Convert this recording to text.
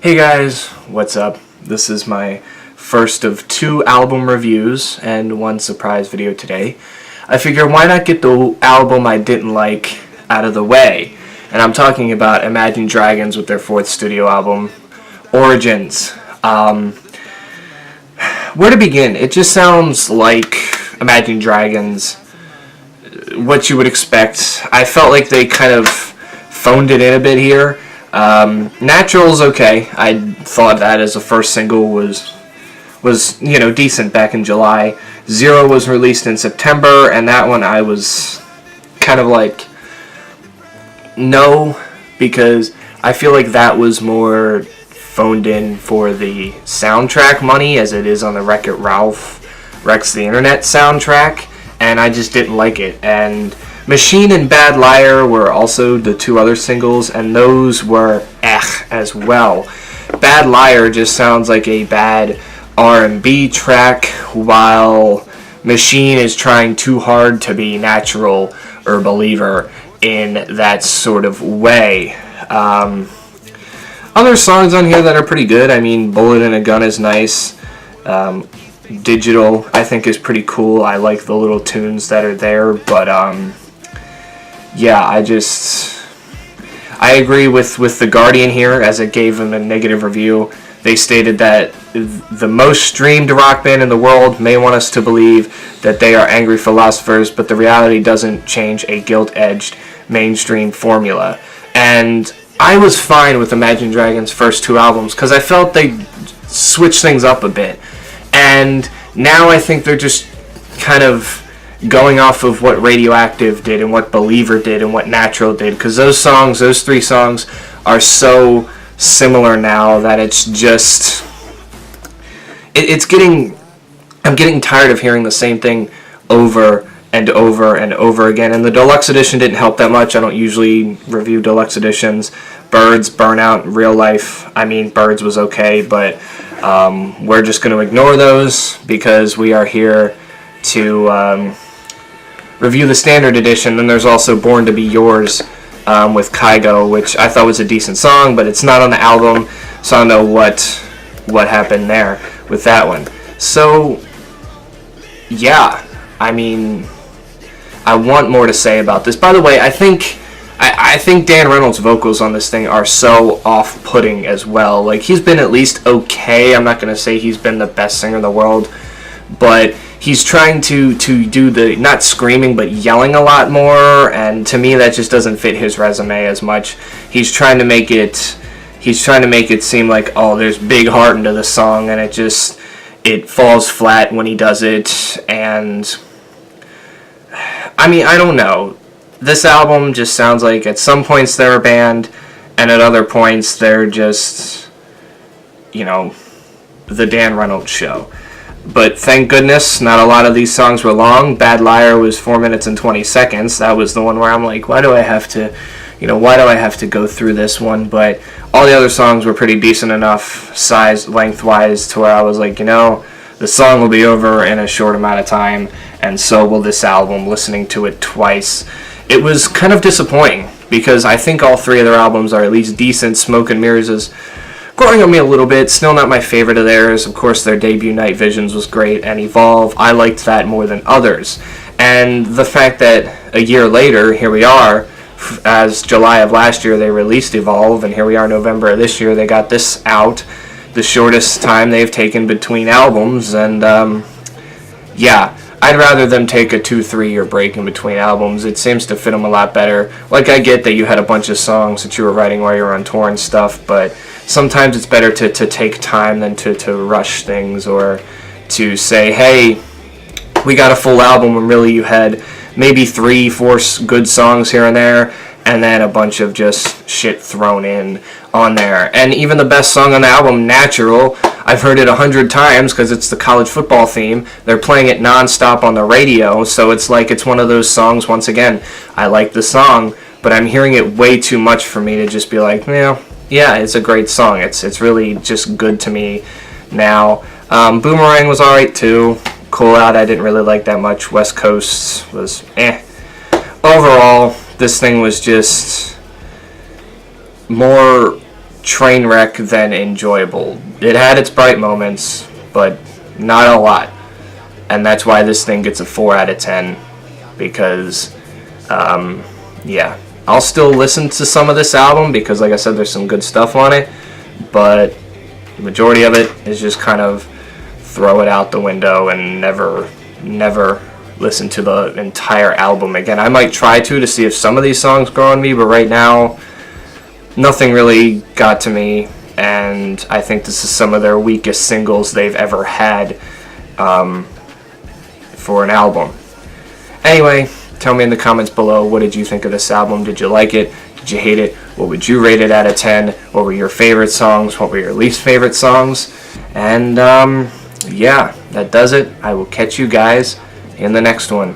Hey guys, what's up? This is my first of 2 album reviews and 1 surprise video today. I figure why not get the album I didn't like out of the way? And I'm talking about Imagine Dragons with their 4th studio album, Origins. Where to begin? It just sounds like Imagine Dragons, what you would expect. I felt like they kind of phoned it in a bit here. Natural's okay. I thought that as a first single was decent back in July. Zero was released in September, and that one I was kind of like, no, because I feel like that was more phoned in for the soundtrack money as it is on the Wreck-It Ralph Wrecks the Internet soundtrack, and I just didn't like it. And Machine and Bad Liar were also the 2 other singles, and those were as well. Bad Liar just sounds like a bad R&B track, while Machine is trying too hard to be Natural or Believer in that sort of way. Other songs on here that are pretty good. I mean, Bullet in a Gun is nice. Digital, I think, is pretty cool. I like the little tunes that are there, but yeah, I agree with The Guardian here, as it gave them a negative review. They stated that the most streamed rock band in the world may want us to believe that they are angry philosophers, but the reality doesn't change a gilt-edged mainstream formula. And I was fine with Imagine Dragons' first 2 albums, because I felt they switched things up a bit. And now I think they're just kind of going off of what Radioactive did and what Believer did and what Natural did, because those 3 songs are so similar now that it's just I'm getting tired of hearing the same thing over and over and over again. And the deluxe edition didn't help that much. I don't usually review deluxe editions. Birds, Burnout, Real Life, I mean, Birds was okay, but we're just going to ignore those because we are here to review the standard edition. Then there's also Born to Be Yours with Kygo, which I thought was a decent song, but it's not on the album, so I don't know what happened there with that one. So yeah, I mean, I want more to say about this. By the way, I think Dan Reynolds' vocals on this thing are so off-putting as well. Like, he's been at least okay. I'm not going to say he's been the best singer in the world, but he's trying to do the, not screaming, but yelling a lot more, and to me that just doesn't fit his resume as much. He's trying to make it seem like, oh, there's big heart into the song, and it falls flat when he does it. And I mean, I don't know. This album just sounds like at some points they're a band, and at other points they're just, the Dan Reynolds show. But thank goodness not a lot of these songs were long. Bad Liar was 4 minutes and 20 seconds. That was the one where I'm like, why do I have to go through this one? But all the other songs were pretty decent enough size, lengthwise, to where I was like, the song will be over in a short amount of time, and so will this album, listening to it twice. It was kind of disappointing, because I think all 3 of their albums are at least decent. Smoke and Mirrors is growing on me a little bit, still not my favorite of theirs. Of course, their debut Night Visions was great, and Evolve, I liked that more than others. And the fact that a year later, here we are, as July of last year they released Evolve, and here we are November of this year, they got this out, the shortest time they've taken between albums. And yeah, I'd rather them take a 2-3 year break in between albums. It seems to fit them a lot better. Like, I get that you had a bunch of songs that you were writing while you were on tour and stuff, but sometimes it's better to take time than to rush things, or to say, hey, we got a full album when really you had maybe 3-4 good songs here and there, and then a bunch of just shit thrown in on there. And even the best song on the album, Natural, I've heard it 100 times because it's the college football theme. They're playing it nonstop on the radio, so it's like it's one of those songs, once again, I like the song, but I'm hearing it way too much for me to just be like, yeah, it's a great song. It's really just good to me now. Boomerang was alright too. Cool Out I didn't really like that much. West Coast was Overall, this thing was just more train wreck than enjoyable. It had its bright moments, but not a lot. And that's why this thing gets a 4 out of 10, because, yeah. I'll still listen to some of this album, because, like I said, there's some good stuff on it, but the majority of it is just kind of throw it out the window and never listen to the entire album again. I might try to see if some of these songs grow on me, but right now, nothing really got to me, and I think this is some of their weakest singles they've ever had for an album. Anyway, tell me in the comments below, what did you think of this album? Did you like it? Did you hate it? What would you rate it out of 10? What were your favorite songs? What were your least favorite songs? And yeah, that does it. I will catch you guys in the next one.